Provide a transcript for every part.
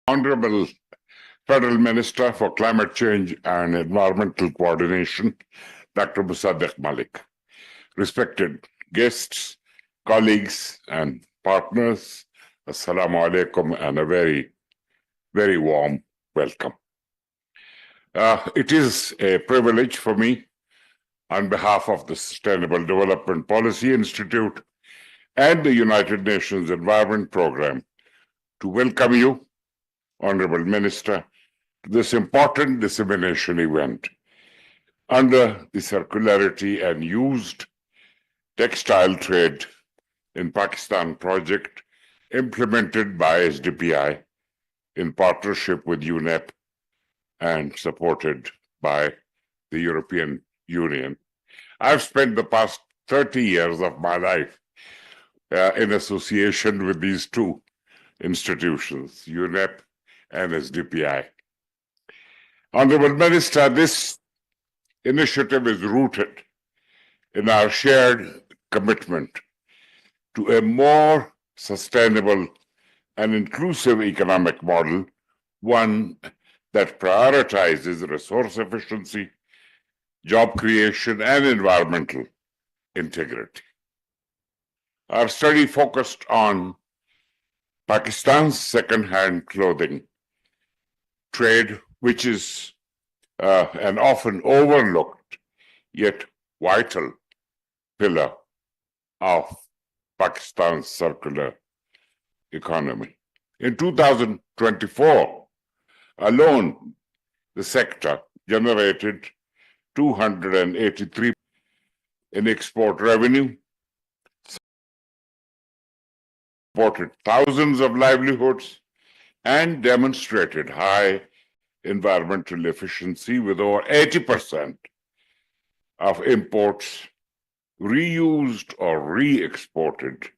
Honorable Federal Minister for Climate Change and Environmental Coordination, Dr. Musaddiq Malik. Respected guests, colleagues, and partners, Assalamu alaikum, and a very, very warm welcome. It is a privilege for me, on behalf of the Sustainable Development Policy Institute and the United Nations Environment Programme, to welcome you, Honorable Minister, to this important dissemination event under the Circularity and Used Textile Trade in Pakistan project implemented by SDPI in partnership with UNEP and supported by the European Union. I've spent the past 30 years of my life in association with these two institutions, UNEP and SDPI. Honorable Minister, this initiative is rooted in our shared commitment to a more sustainable and inclusive economic model, one that prioritizes resource efficiency, job creation, and environmental integrity. Our study focused on Pakistan's second-hand clothing trade, which is an often overlooked yet vital pillar of Pakistan's circular economy. In 2024 alone, the sector generated 283 in export revenue, supported thousands of livelihoods, and demonstrated high environmental efficiency, with over 80% of imports reused or re-exported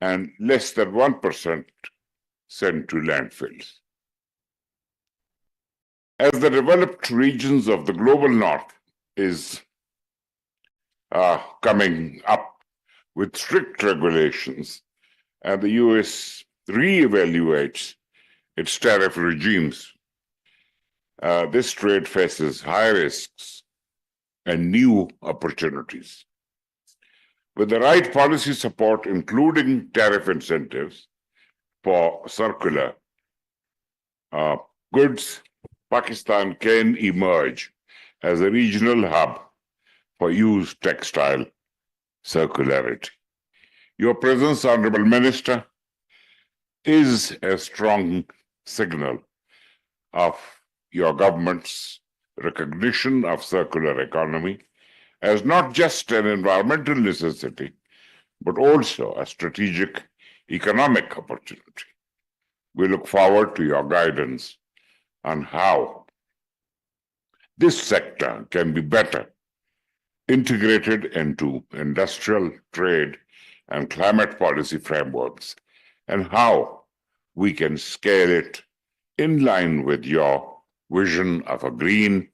and less than 1% sent to landfills. As the developed regions of the global north is coming up with strict regulations, and the US re-evaluates its tariff regimes, this trade faces high risks and new opportunities. With the right policy support, including tariff incentives for circular goods, Pakistan can emerge as a regional hub for used textile circularity. Your presence, Honorable Minister, is a strong signal of your government's recognition of circular economy as not just an environmental necessity, but also a strategic economic opportunity. We look forward to your guidance on how this sector can be better integrated into industrial, trade, and climate policy frameworks, and how we can scale it in line with your vision of a green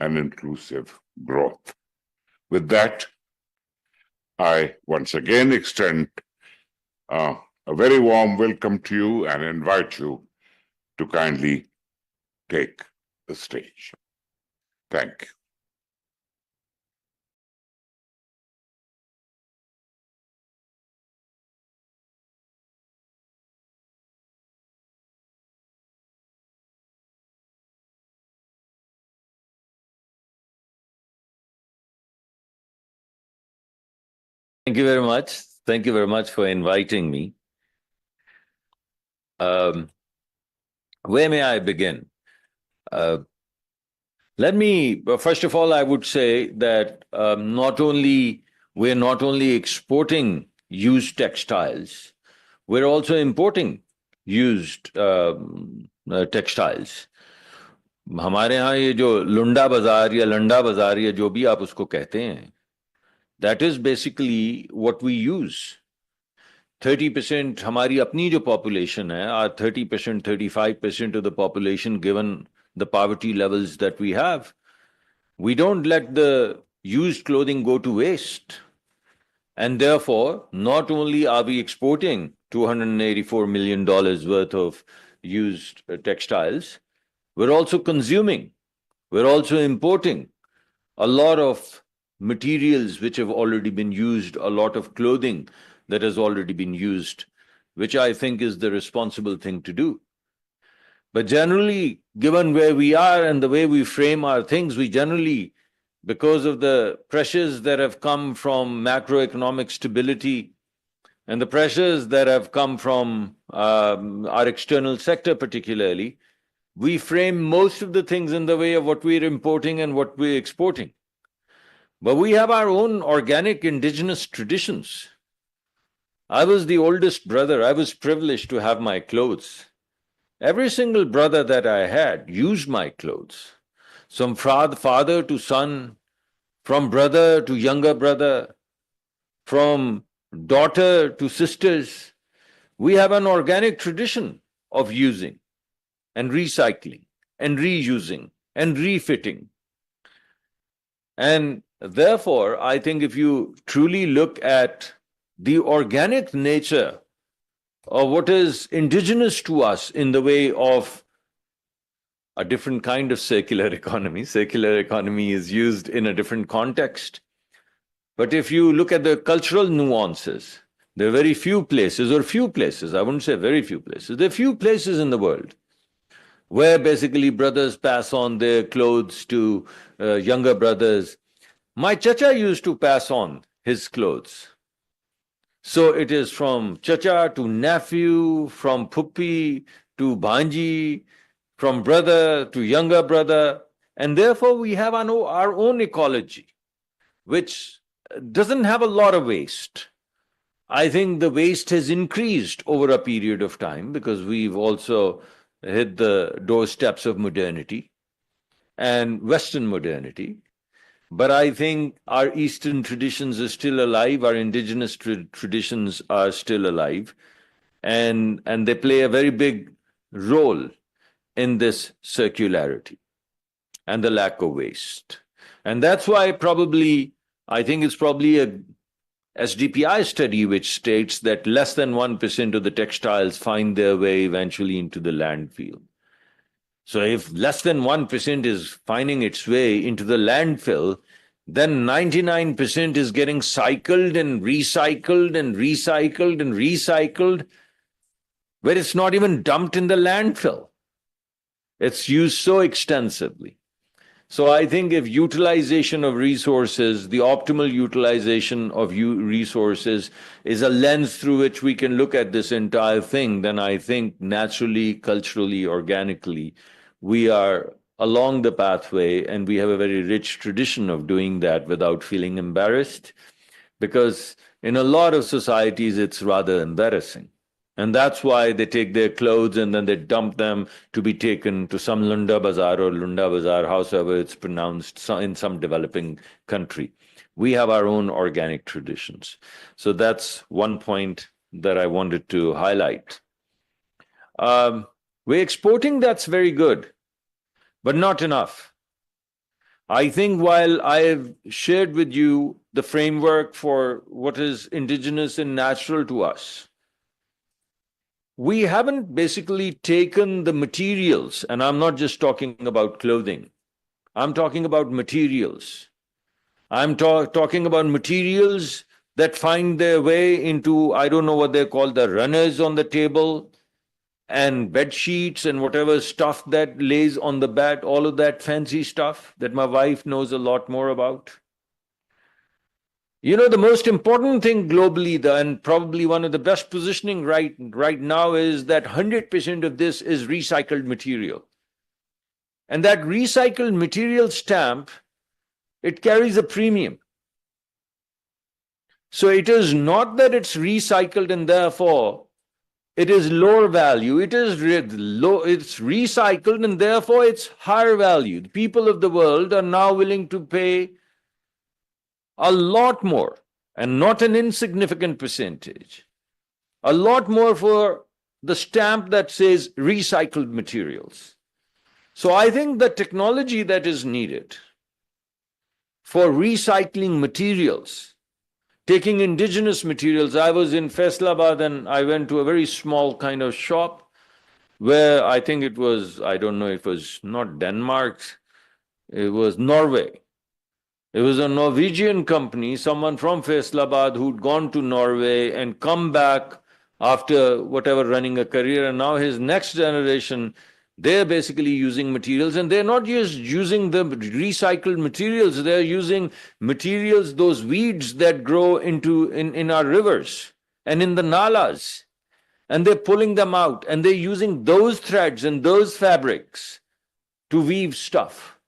and inclusive growth. With that, I once again extend a very warm welcome to you and invite you to kindly take the stage. Thank you. Thank you very much. Thank you very much for inviting me. Where may I begin? First of all, I would say that we're not only exporting used textiles, we're also importing used textiles. हमारे यहाँ ये जो लुंडा बाजार या लंडा बाजार या जो भी आप उसको कहते हैं, that is basically what we use. 30% हमारी अपनी जो population है, our 30%, 35% of the population, given the poverty levels that we have, we don't let the used clothing go to waste. And therefore, not only are we exporting $284 million worth of used textiles, we're also consuming, we're also importing a lot of materials which have already been used, a lot of clothing that has already been used, which I think is the responsible thing to do. But generally, given where we are and the way we frame our things, we generally, because of the pressures that have come from macroeconomic stability and the pressures that have come from our external sector particularly, we frame most of the things in the way of what we're importing and what we're exporting. But we have our own organic indigenous traditions. I was the oldest brother. I was privileged to have my clothes. Every single brother that I had used my clothes. From father to son, from brother to younger brother, from daughter to sisters. We have an organic tradition of using and recycling and reusing and refitting. And therefore, I think if you truly look at the organic nature of what is indigenous to us in the way of a different kind of circular economy. Circular economy is used in a different context. But if you look at the cultural nuances, there are very few places, I wouldn't say very few places, there are few places in the world where basically brothers pass on their clothes to younger brothers. My chacha used to pass on his clothes. So it is from chacha to nephew, from phuppi to bhanji, from brother to younger brother. And therefore we have our own ecology, which doesn't have a lot of waste. I think the waste has increased over a period of time because we've also hit the doorsteps of modernity and Western modernity. But I think our Eastern traditions are still alive, our indigenous traditions are still alive, and they play a very big role in this circularity and the lack of waste. And that's why I think it's probably a SDPI study which states that less than 1% of the textiles find their way eventually into the landfill. So if less than 1% is finding its way into the landfill, then 99% is getting cycled and recycled and recycled and recycled, where it's not even dumped in the landfill. It's used so extensively. So I think if utilization of resources, the optimal utilization of resources is a lens through which we can look at this entire thing, then I think naturally, culturally, organically, we are along the pathway and we have a very rich tradition of doing that without feeling embarrassed. Because in a lot of societies, it's rather embarrassing. And that's why they take their clothes and then they dump them to be taken to some Lunda Bazaar or Lunda Bazaar, however it's pronounced, in some developing country. We have our own organic traditions. So that's one point that I wanted to highlight. We're exporting, that's very good, but not enough. I think while I've shared with you the framework for what is indigenous and natural to us, we haven't basically taken the materials, and I'm not just talking about clothing. I'm talking about materials. I'm talking about materials that find their way into, I don't know what they're called, the runners on the table and bed sheets and whatever stuff that lays on the bed, all of that fancy stuff that my wife knows a lot more about. You know, the most important thing globally, and probably one of the best positioning right now, is that 100% of this is recycled material. And that recycled material stamp, it carries a premium. So it is not that it's recycled and therefore it is lower value. It is it's recycled and therefore it's higher value. The people of the world are now willing to pay a lot more, and not an insignificant percentage, a lot more for the stamp that says recycled materials. So I think the technology that is needed for recycling materials, taking indigenous materials. I was in Faisalabad and I went to a very small kind of shop where I think it was, I don't know, it was not Denmark, it was Norway. It was a Norwegian company, someone from Faisalabad who'd gone to Norway and come back after whatever running a career, and now his next generation, they're basically using materials, and they're not just using the recycled materials, they're using materials, those weeds that grow in our rivers and in the nalas, and they're pulling them out, and they're using those threads and those fabrics to weave stuff.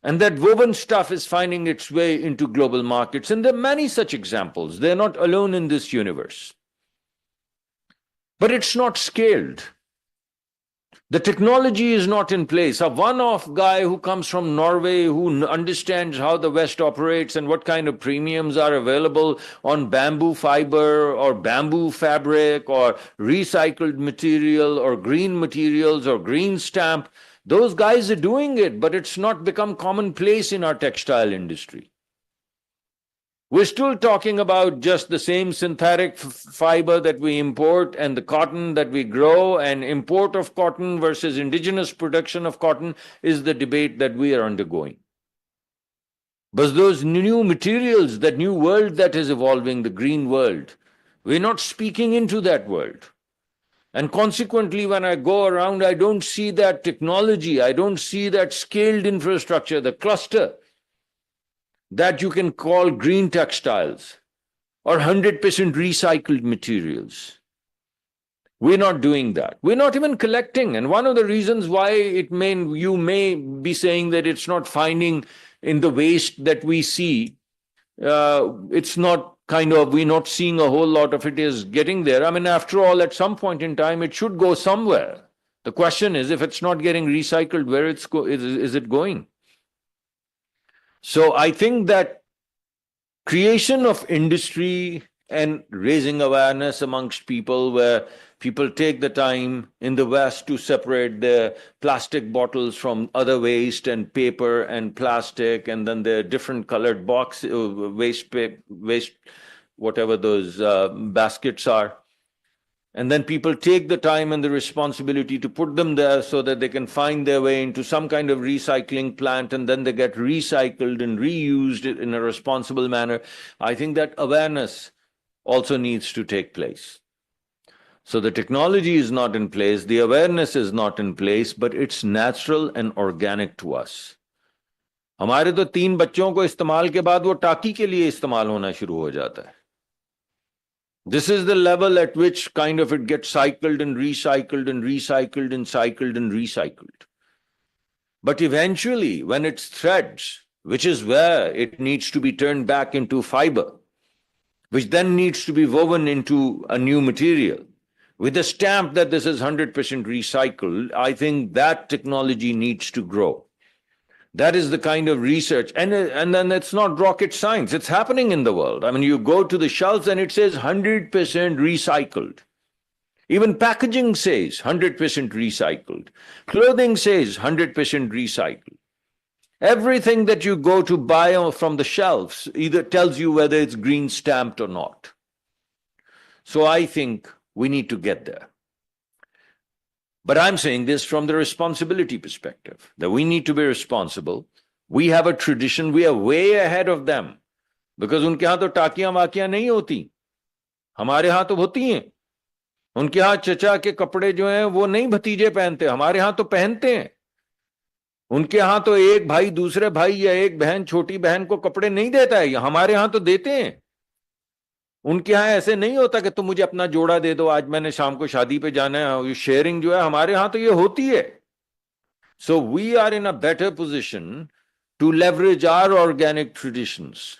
And that woven stuff is finding its way into global markets. And there are many such examples. They're not alone in this universe. But it's not scaled. The technology is not in place. A one-off guy who comes from Norway, who understands how the West operates and what kind of premiums are available on bamboo fiber or bamboo fabric or recycled material or green materials or green stamp, those guys are doing it, but it's not become commonplace in our textile industry. We're still talking about just the same synthetic fiber that we import and the cotton that we grow, and import of cotton versus indigenous production of cotton is the debate that we are undergoing. But those new materials, that new world that is evolving, the green world, we're not speaking into that world. And consequently, when I go around, I don't see that technology, I don't see that scaled infrastructure, the cluster that you can call green textiles or 100% recycled materials. We're not doing that. We're not even collecting. And one of the reasons why you may be saying that it's not finding in the waste that we see, it's not we're not seeing a whole lot of it is getting there. I mean, after all, at some point in time, it should go somewhere. The question is, if it's not getting recycled, where is it going? So I think that creation of industry and raising awareness amongst people, where people take the time in the West to separate the plastic bottles from other waste and paper and plastic, and then the different colored waste, whatever those baskets are. And then people take the time and the responsibility to put them there so that they can find their way into some kind of recycling plant, and then they get recycled and reused in a responsible manner. I think that awareness also needs to take place. So the technology is not in place, the awareness is not in place, but it's natural and organic to us. हमारे तो 3 बच्चों को इस्तेमाल के बाद वो टाकी के लिए इस्तेमाल होना शुरू हो जाता है. This is the level at which kind of it gets cycled and recycled and recycled and cycled and recycled. But eventually, when it's threads, which is where it needs to be turned back into fiber, which then needs to be woven into a new material, with a stamp that this is 100% recycled, I think that technology needs to grow. That is the kind of research. And then it's not rocket science. It's happening in the world. I mean, you go to the shelves and it says 100% recycled. Even packaging says 100% recycled. Clothing says 100% recycled. Everything that you go to buy from the shelves either tells you whether it's green stamped or not. So I think we need to get there. But I'm saying this from the responsibility perspective, that we need to be responsible. We have a tradition, we are way ahead of them. Because उनके यहाँ तो टाकियां वाकियां नहीं होती, हमारे यहाँ तो होती हैं. उनके यहाँ चचा के कपड़े जो हैं वो नहीं भतीजे पहनते, हमारे यहाँ तो पहनते हैं. उनके यहाँ तो एक भाई दूसरे भाई या एक बहन छोटी बहन को कपड़े नहीं देता है, हमारे यहाँ तो देते हैं. उनके यहाँ ऐसे नहीं होता कि तुम मुझे अपना जोड़ा दे दो, आज मैंने शाम को शादी पे जाना है. शेयरिंग जो है हमारे यहाँ तो ये होती है. So we are in a better position to leverage our organic traditions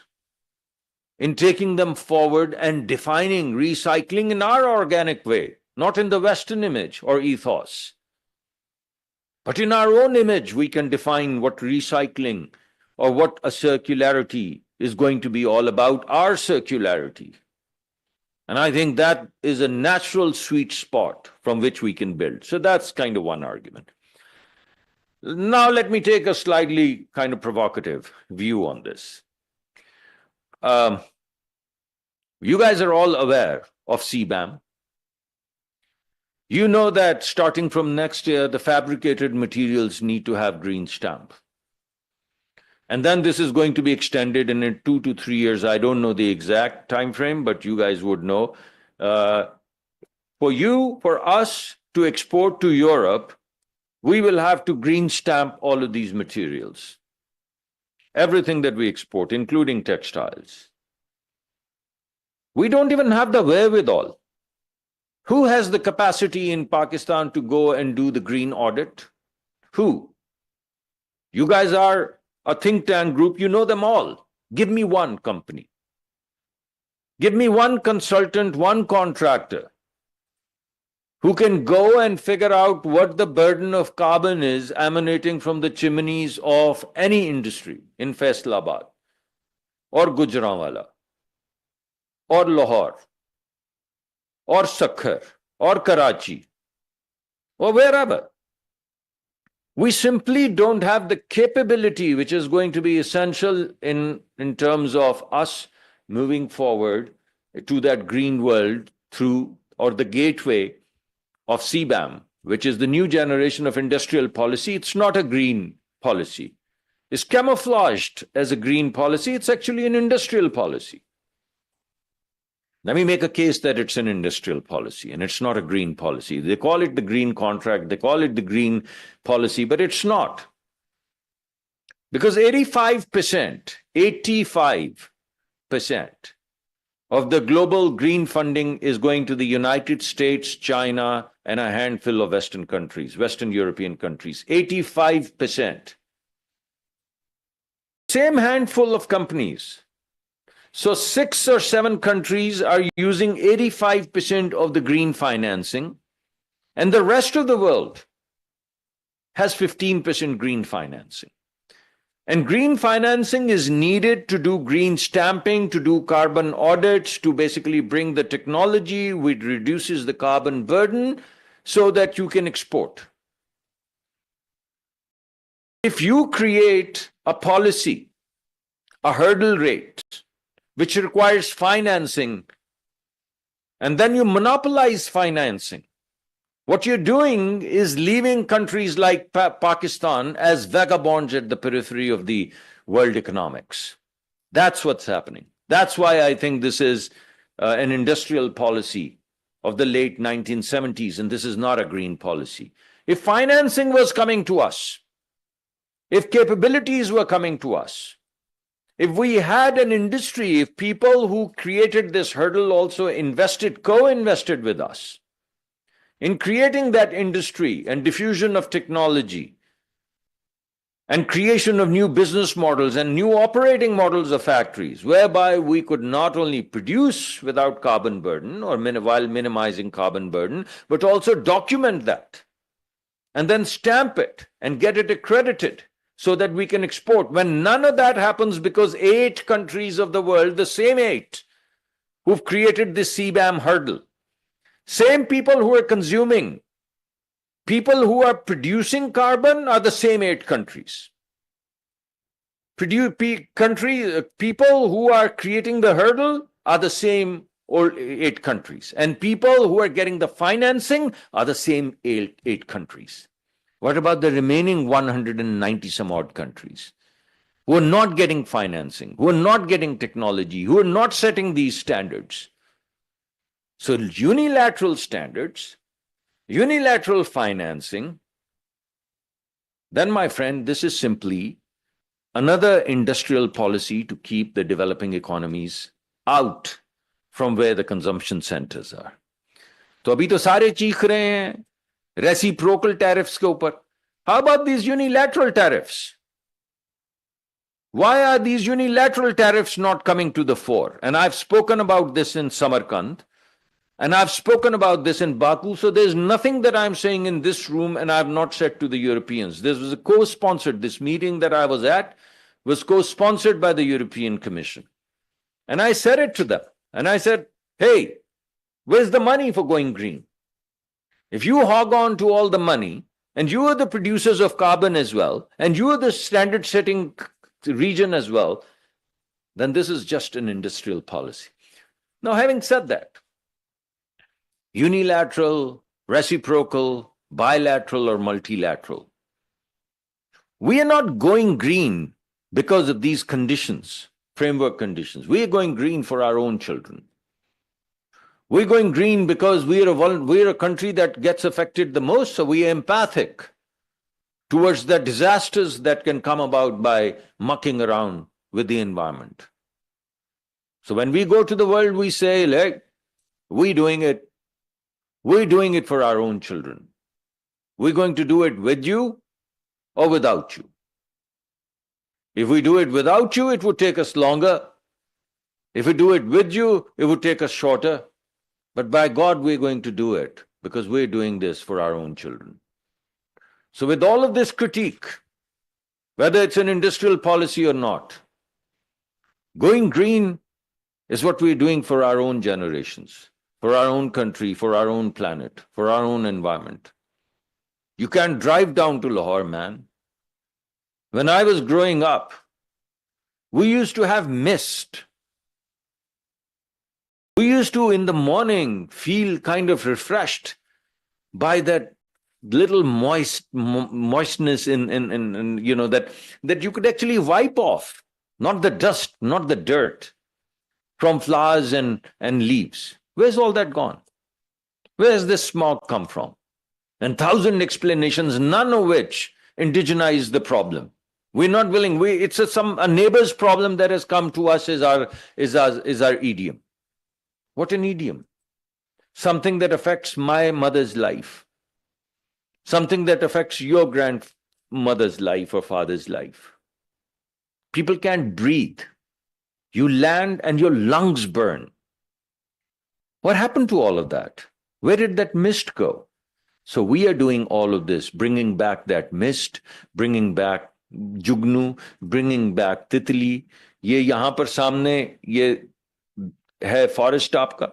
in taking them forward and defining recycling in our organic way, not in the Western image or ethos. But in our own image, we can define what recycling or what a circularity is going to be all about, our circularity. And I think that is a natural sweet spot from which we can build. So that's kind of one argument. Now let me take a slightly kind of provocative view on this. You guys are all aware of CBAM. You know that starting from next year, the fabricated materials need to have green stamp. And then this is going to be extended in 2 to 3 years. I don't know the exact time frame, but you guys would know. For us to export to Europe, we will have to green stamp all of these materials. Everything that we export, including textiles. We don't even have the wherewithal. Who has the capacity in Pakistan to go and do the green audit? Who? You guys are a think tank group, you know them all. Give me one company. Give me one consultant, one contractor who can go and figure out what the burden of carbon is emanating from the chimneys of any industry in Faisalabad or Gujranwala or Lahore or Sakhar or Karachi or wherever. We simply don't have the capability which is going to be essential in terms of us moving forward to that green world through, or the gateway of CBAM, which is the new generation of industrial policy. It's not a green policy. It's camouflaged as a green policy. It's actually an industrial policy. Let me make a case that it's an industrial policy and it's not a green policy. They call it the green contract, they call it the green policy, but it's not. Because 85% of the global green funding is going to the United States, China, and a handful of Western countries, Western European countries. 85%. Same handful of companies. So 6 or 7 countries are using 85% of the green financing, and the rest of the world has 15% green financing. And green financing is needed to do green stamping, to do carbon audits, to basically bring the technology which reduces the carbon burden so that you can export. If you create a policy, a hurdle rate, which requires financing, and then you monopolize financing, what you're doing is leaving countries like Pakistan as vagabonds at the periphery of the world economics. That's what's happening. That's why I think this is an industrial policy of the late 1970s, and this is not a green policy. If financing was coming to us, if capabilities were coming to us, if we had an industry, if people who created this hurdle also co-invested with us in creating that industry and diffusion of technology and creation of new business models and new operating models of factories, whereby we could not only produce without carbon burden or while minimizing carbon burden, but also document that and then stamp it and get it accredited so that we can export. When none of that happens because 8 countries of the world, the same 8 who've created this CBAM hurdle, same people who are consuming, people who are producing carbon are the same 8 countries. People who are creating the hurdle are the same 8 countries. And people who are getting the financing are the same 8 countries. What about the remaining 190 some odd countries who are not getting financing, who are not getting technology, who are not setting these standards? So unilateral standards, unilateral financing, then my friend, this is simply another industrial policy to keep the developing economies out from where the consumption centers are. तो अभी तो सारे चीख रहे हैं reciprocal tariffs के ऊपर. How about these unilateral tariffs? Why are these unilateral tariffs not coming to the fore? And I've spoken about this in Samarkand, and I've spoken about this in Baku, so there's nothing that I'm saying in this room and I've not said to the Europeans. This was this meeting that I was at was co-sponsored by the European Commission. And I said it to them, and I said, hey, where's the money for going green? If you hog on to all the money, and you are the producers of carbon as well, and you are the standard setting region as well, then this is just an industrial policy. Now, having said that, unilateral reciprocal, bilateral, or multilateral. We are not going green because of these conditions, framework conditions. We are going green for our own children. We're going green because we're a country that gets affected the most, so we are empathic towards the disasters that can come about by mucking around with the environment. So when we go to the world, we say, look, we're doing it for our own children. We're going to do it with you or without you. If we do it without you, it would take us longer. If we do it with you, it would take us shorter. But by God, we're going to do it because we're doing this for our own children. So with all of this critique, whether it's an industrial policy or not, going green is what we're doing for our own generations, for our own country, for our own planet, for our own environment. You can't drive down to Lahore, man. When I was growing up, we used to have mist. We used to, in the morning, feel kind of refreshed by that little moistness in you know, that you could actually wipe off, not the dust, not the dirt from flowers and leaves. Where's all that gone? Where's this smog come from? And 1,000 explanations, none of which indigenize the problem. We're not willing. It's a neighbor's problem that has come to us is our idiom. What an idiom. Something that affects my mother's life. Something that affects your grandmother's life or father's life. People can't breathe. You land and your lungs burn. What happened to all of that? Where did that mist go? So we are doing all of this, bringing back that mist, bringing back Jugnu, bringing back तितली. ये यहाँ पर सामने ये है forest आपका.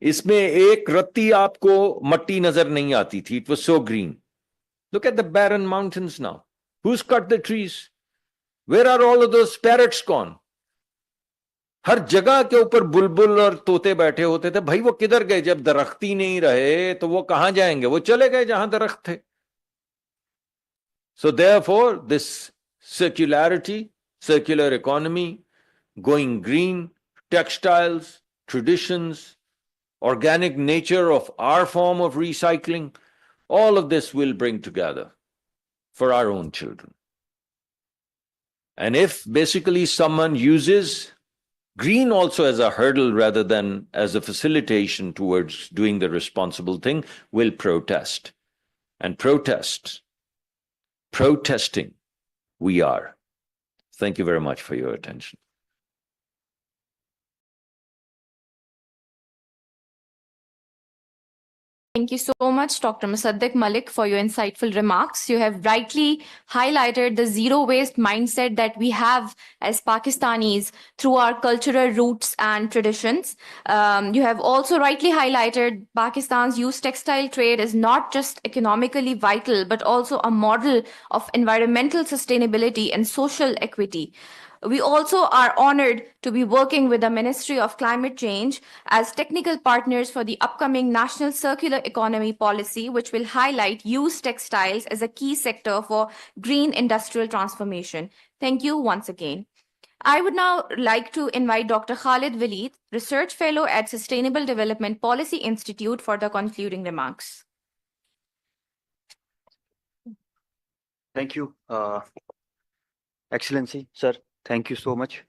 इसमें एक रत्ती आपको मट्टी नजर नहीं आती थी. It was so green. Look at the barren mountains now. Who's cut the trees? Where are all of those parrots gone? हर जगह के ऊपर बुलबुल और तोते बैठे होते थे. भाई वो किधर गए? जब दरख्त ही नहीं रहे तो वो कहां जाएंगे? वो चले गए जहां दरख्त थे. So therefore, this circularity, circular economy, going green, textiles, traditions, organic nature of our form of recycling, all of this will bring together for our own children. And if basically someone uses green also as a hurdle rather than as a facilitation towards doing the responsible thing, will protest. And protesting we are. Thank you very much for your attention. Thank you so much, Dr. Musaddiq Malik, for your insightful remarks. You have rightly highlighted the zero waste mindset that we have as Pakistanis through our cultural roots and traditions. You have also rightly highlighted Pakistan's youth textile trade is not just economically vital, but also a model of environmental sustainability and social equity. We also are honored to be working with the Ministry of Climate Change as technical partners for the upcoming National Circular Economy Policy, which will highlight used textiles as a key sector for green industrial transformation. Thank you once again. I would now like to invite Dr. Khalid Waleed, Research Fellow at Sustainable Development Policy Institute, for the concluding remarks. Thank you, Excellency, sir. Thank you so much.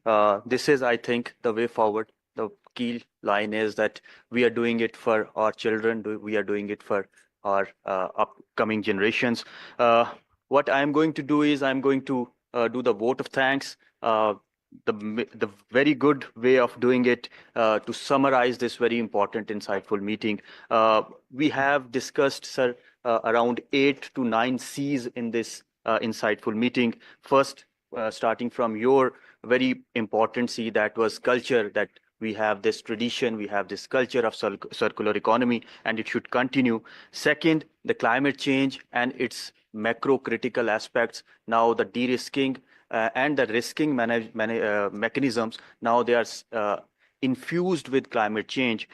This is, I think, the way forward. The key line is that we are doing it for our children. We are doing it for our upcoming generations. What I'm going to do is I'm going to do the vote of thanks. The very good way of doing it to summarize this very important, insightful meeting. We have discussed, sir, around 8 to 9 C's in this insightful meeting. First, starting from your very important C, that was culture, that we have this tradition, we have this culture of circular economy, and it should continue. Second, the climate change and its macro critical aspects. Now the de-risking and the risking mechanisms, now they are infused with climate change.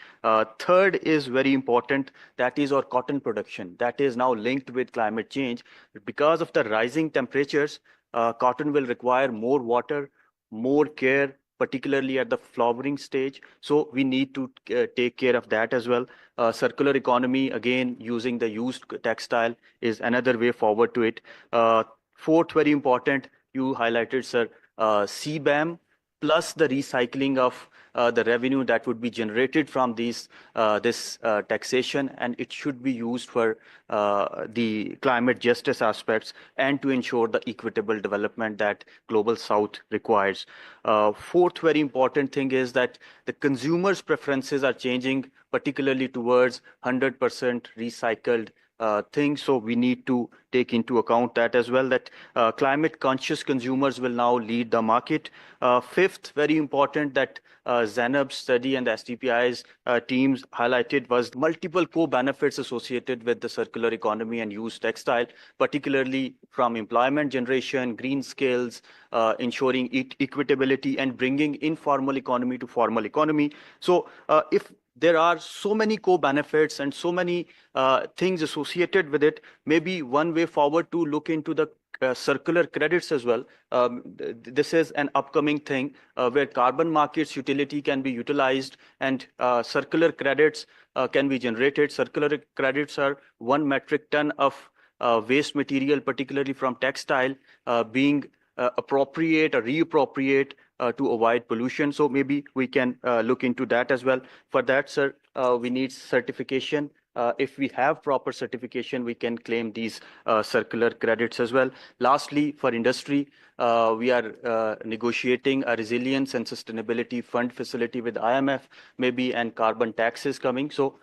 Third is very important, that is our cotton production. That is now linked with climate change. Because of the rising temperatures, cotton will require more water, more care, particularly at the flowering stage. So we need to take care of that as well. Circular economy, again, using the used textile is another way forward to it. Fourth, very important, you highlighted, sir, CBAM plus the recycling of the revenue that would be generated from this taxation, and it should be used for the climate justice aspects and to ensure the equitable development that Global South requires. Fourth very important thing is that the consumers' preferences are changing, particularly towards 100% recycled things. So we need to take into account that as well, that climate conscious consumers will now lead the market. Fifth, very important, that Zainab's study and the SDPI's teams highlighted was multiple co-benefits associated with the circular economy and used textile, particularly from employment generation, green skills, ensuring equitability, and bringing informal economy to formal economy. So if there are so many co-benefits and so many things associated with it, maybe one way forward to look into the circular credits as well. This is an upcoming thing where carbon markets utility can be utilized and circular credits can be generated. Circular credits are 1 metric ton of waste material, particularly from textile, being appropriate or reappropriate to avoid pollution. So maybe we can look into that as well. For that, sir, we need certification. If we have proper certification, we can claim these circular credits as well. Lastly, for industry, we are negotiating a resilience and sustainability fund facility with IMF, maybe, and carbon tax is coming. So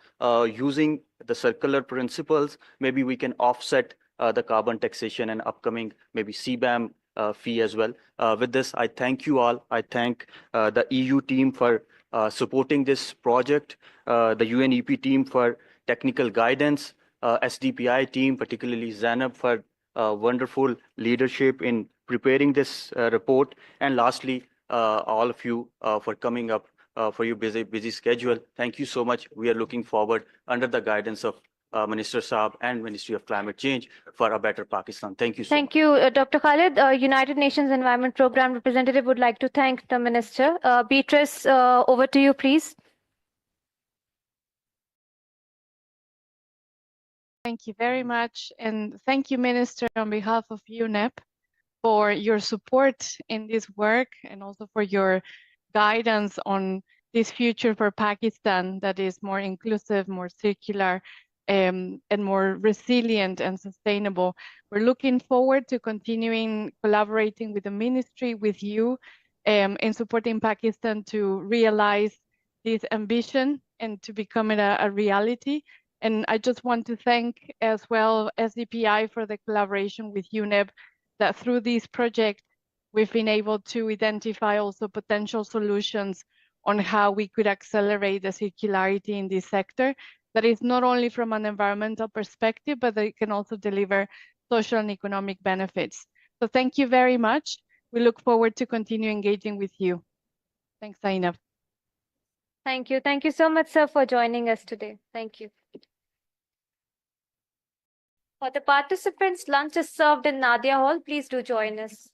using the circular principles, maybe we can offset the carbon taxation and upcoming maybe CBAM fee as well. With this, I thank you all. I thank the EU team for supporting this project, the UNEP team for technical guidance, SDPI team, particularly Zainab, for wonderful leadership in preparing this report. And lastly, all of you for coming up for your busy schedule. Thank you so much. We are looking forward under the guidance of Minister Saab and Ministry of Climate Change for a better Pakistan. Thank you so much. Thank you, Dr. Khalid. United Nations Environment Program representative would like to thank the minister. Beatrice, over to you, please. Thank you very much. And thank you, Minister, on behalf of UNEP for your support in this work and also for your guidance on this future for Pakistan that is more inclusive, more circular, and more resilient and sustainable. We're looking forward to continuing collaborating with the ministry, with you, in supporting Pakistan to realize this ambition and to become it a reality. And I just want to thank as well SDPI for the collaboration with UNEP, that through this project, we've been able to identify also potential solutions on how we could accelerate the circularity in this sector. That is not only from an environmental perspective, but that it can also deliver social and economic benefits. So thank you very much. We look forward to continue engaging with you. Thanks, Zainab. Thank you. Thank you so much, sir, for joining us today. Thank you. For the participants, lunch is served in Nadia Hall. Please do join us.